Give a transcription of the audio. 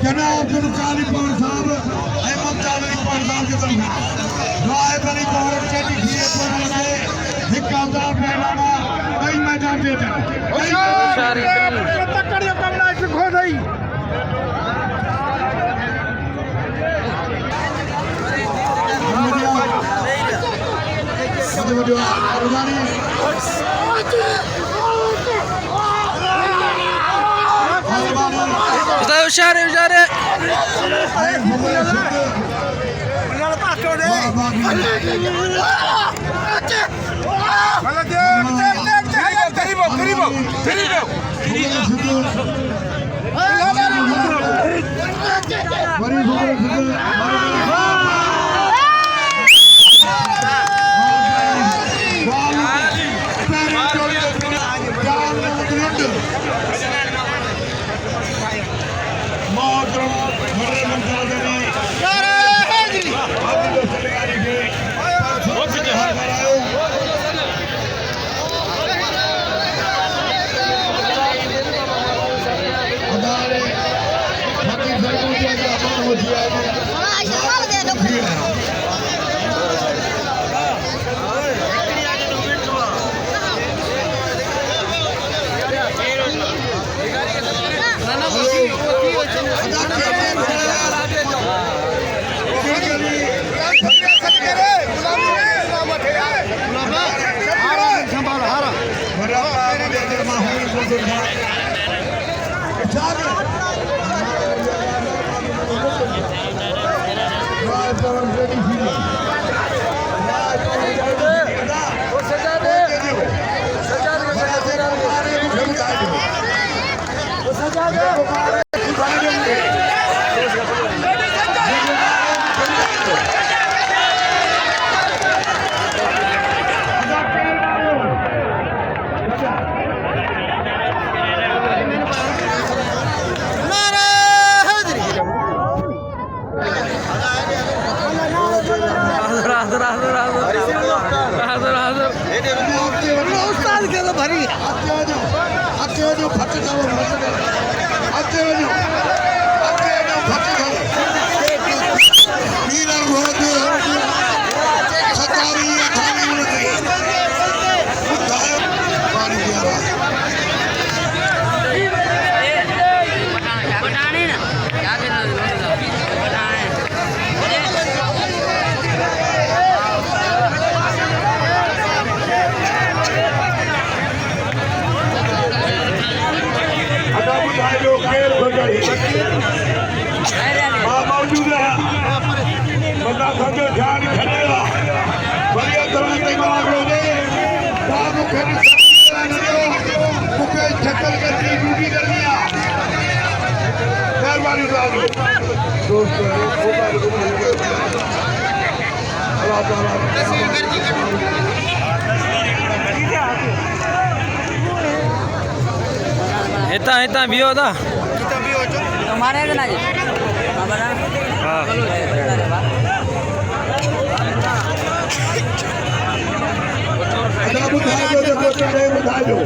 जनाब जुल्कानी पवन साहब अहमद चादरी पवन साहब की तरफ राय बनी कोर्ट के लिखिए पर लगे हिकादा पहनावा कई मैदान दे दे तकड़ियो कमना से खो गई Ushare मौजूद है बंदा समझो ध्यान खड़ेगा बढ़िया तरह से मारो दे बाबू खड़ी मुके छकल करनी ड्यूटी करनी है मेहरबानी साहब दोस्तों अल्लाह ताला इतना बियो था हमारे ना जी बुधाई दो